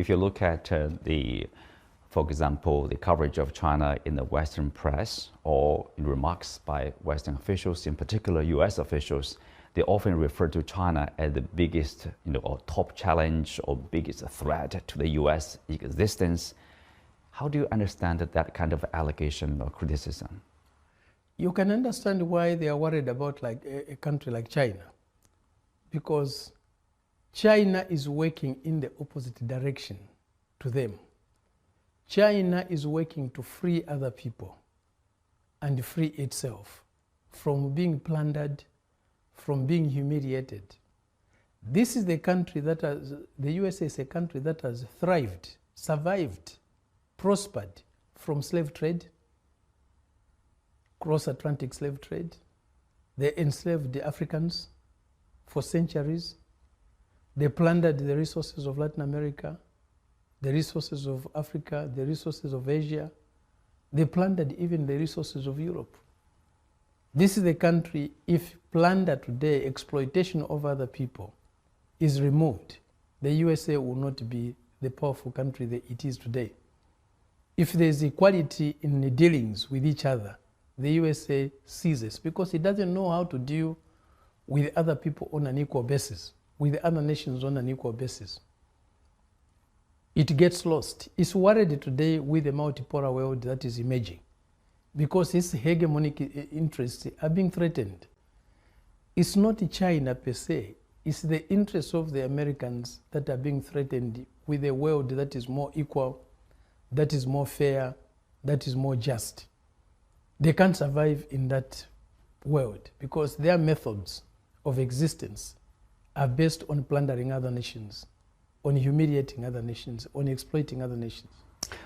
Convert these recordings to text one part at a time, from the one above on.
if you look at for example, the coverage of China in the Western press or in remarks by Western officials, in particular US officials, they often refer to China as the biggest, or top challenge or biggest threat to the US existence. How do you understand that kind of allegation or criticism? You can understand why they are worried about like a country like China, because China is working in the opposite direction to them. China is working to free other people and free itself from being plundered, from being humiliated. This is the country that the USA is a country that has thrived, survived, prospered from slave trade, cross-Atlantic slave trade. They enslaved the Africans for centuries. They plundered the resources of Latin America, the resources of Africa, the resources of Asia. They plundered even the resources of Europe. This is the country, if plunder today, exploitation of other people is removed, the USA will not be the powerful country that it is today. If there is equality in the dealings with each other, the USA ceases because it doesn't know how to deal with other people on an equal basis, with other nations on an equal basis. It gets lost. It's worried today with the multipolar world that is emerging because its hegemonic interests are being threatened. It's not China per se, it's the interests of the Americans that are being threatened with a world that is more equal, that is more fair, that is more just. They can't survive in that world because their methods of existence are based on plundering other nations, on humiliating other nations, on exploiting other nations.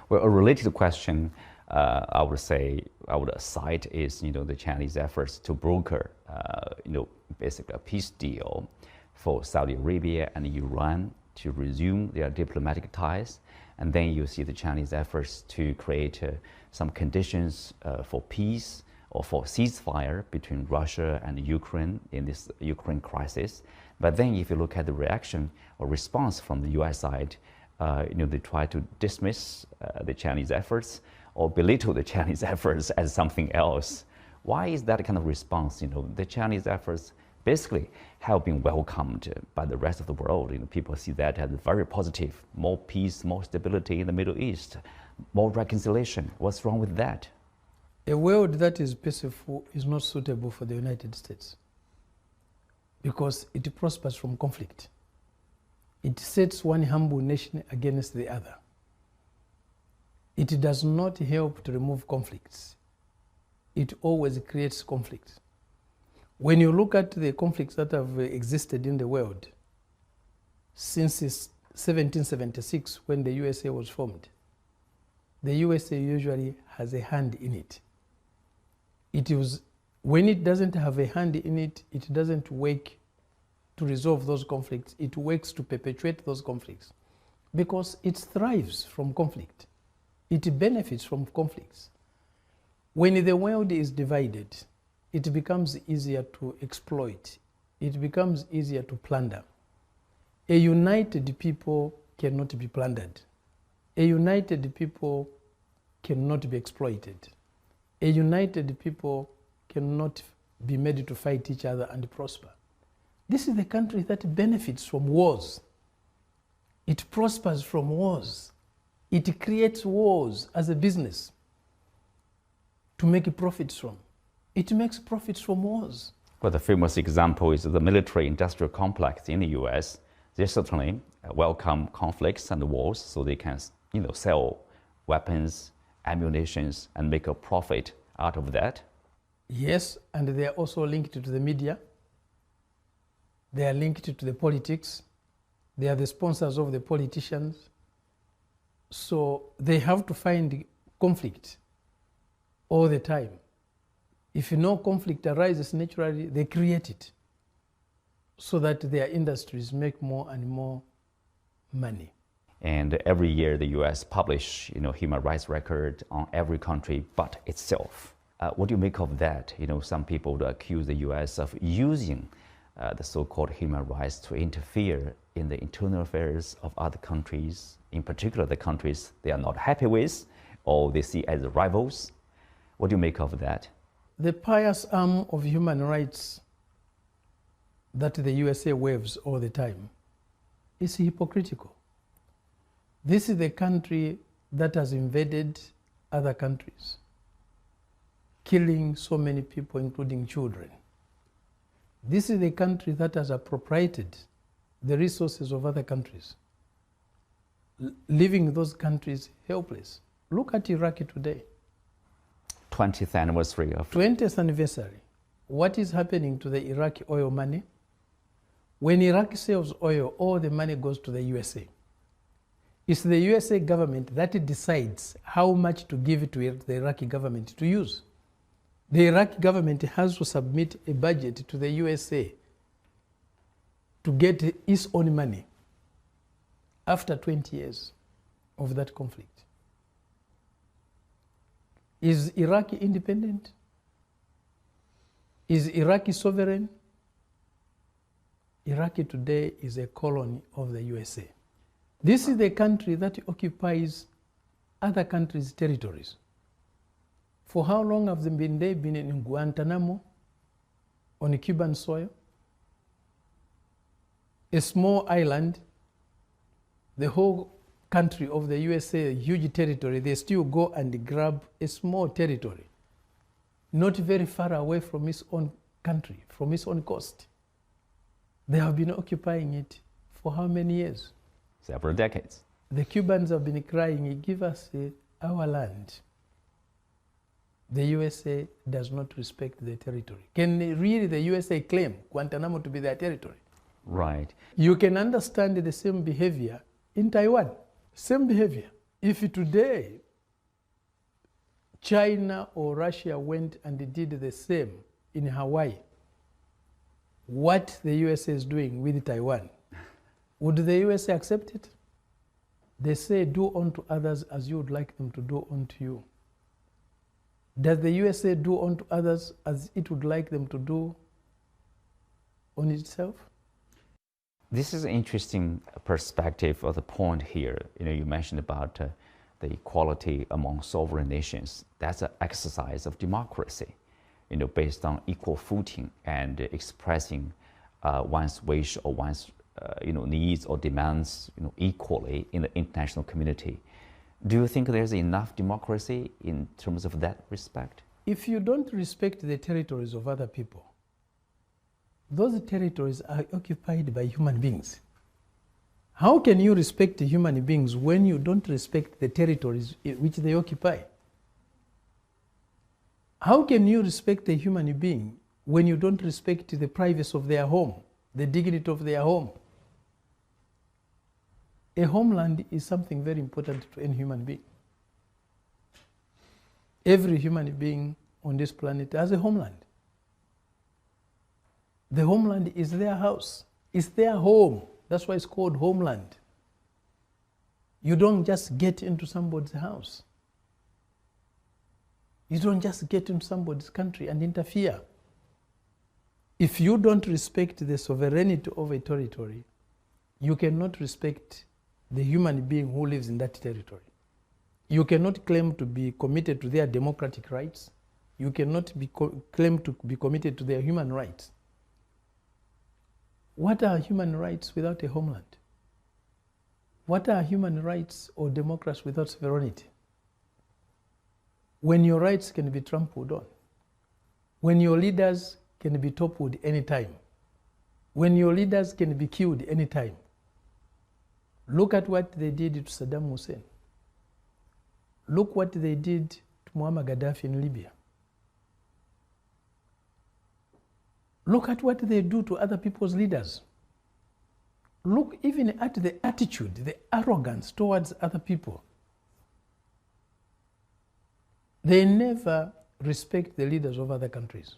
Well, a related question, I would cite is, the Chinese efforts to broker, basically a peace deal for Saudi Arabia and Iran to resume their diplomatic ties. And then you see the Chinese efforts to create some conditions for peace or for ceasefire between Russia and Ukraine in this Ukraine crisis. But then if you look at the reaction or response from the US side, they try to dismiss the Chinese efforts or belittle the Chinese efforts as something else. Why is that kind of response? The Chinese efforts basically have been welcomed by the rest of the world. People see that as very positive, more peace, more stability in the Middle East, more reconciliation. What's wrong with that? A world that is peaceful is not suitable for the United States because it prospers from conflict. It sets one humble nation against the other. It does not help to remove conflicts. It always creates conflicts. When you look at the conflicts that have existed in the world since 1776, when the USA was formed, the USA usually has a hand in it. When it doesn't have a hand in it, it doesn't work to resolve those conflicts. It works to perpetuate those conflicts because it thrives from conflict. It benefits from conflicts. When the world is divided, it becomes easier to exploit. It becomes easier to plunder. A united people cannot be plundered. A united people cannot be exploited. A united people cannot be made to fight each other and prosper. This is the country that benefits from wars. It prospers from wars. It creates wars as a business to make profits from. It makes profits from wars. Well, the famous example is the military-industrial complex in the US. They certainly welcome conflicts and wars so they can, sell weapons, ammunitions, and make a profit out of that. Yes, and they are also linked to the media. They are linked to the politics. They are the sponsors of the politicians. So they have to find conflict all the time. If no conflict arises naturally, they create it so that their industries make more and more money. And every year the US publish, human rights record on every country but itself. What do you make of that? Some people accuse the US of using the so-called human rights to interfere in the internal affairs of other countries, in particular the countries they are not happy with or they see as rivals. What do you make of that? The pious arm of human rights that the USA waves all the time is hypocritical. This is the country that has invaded other countries, killing so many people, including children. This is the country that has appropriated the resources of other countries, leaving those countries helpless. Look at Iraq today. 20th anniversary of... 20th anniversary. What is happening to the Iraqi oil money? When Iraq sells oil, all the money goes to the USA. It's the USA government that decides how much to give to the Iraqi government to use. The Iraqi government has to submit a budget to the USA to get its own money after 20 years of that conflict. Is Iraq independent? Is Iraq sovereign? Iraq today is a colony of the USA. This is the country that occupies other countries' territories. For how long have they been there? Been in Guantanamo, on Cuban soil? A small island, the whole country of the USA, a huge territory, they still go and grab a small territory, not very far away from its own country, from its own coast. They have been occupying it for how many years? Several decades. The Cubans have been crying, give us our land. The USA does not respect the territory. Can really the USA claim Guantanamo to be their territory? Right. You can understand the same behavior in Taiwan. Same behavior. If today China or Russia went and did the same in Hawaii, what the USA is doing with Taiwan, would the USA accept it? They say, do unto others as you would like them to do unto you. Does the USA do unto others as it would like them to do on itself? This is an interesting perspective of the point here. You mentioned about the equality among sovereign nations. That's an exercise of democracy, based on equal footing and expressing one's wish or one's needs or demands equally in the international community. Do you think there's enough democracy in terms of that respect? If you don't respect the territories of other people, those territories are occupied by human beings. How can you respect human beings when you don't respect the territories which they occupy? How can you respect a human being when you don't respect the privacy of their home, the dignity of their home? A homeland is something very important to any human being. Every human being on this planet has a homeland. The homeland is their house. It's their home. That's why it's called homeland. You don't just get into somebody's house. You don't just get into somebody's country and interfere. If you don't respect the sovereignty of a territory, you cannot respect the human being who lives in that territory. You cannot claim to be committed to their democratic rights. You cannot claim to be committed to their human rights. What are human rights without a homeland? What are human rights or democracy without sovereignty? When your rights can be trampled on, when your leaders can be toppled anytime, when your leaders can be killed anytime. Look at what they did to Saddam Hussein. Look what they did to Muammar Gaddafi in Libya. Look at what they do to other people's leaders. Look even at the attitude, the arrogance towards other people. They never respect the leaders of other countries.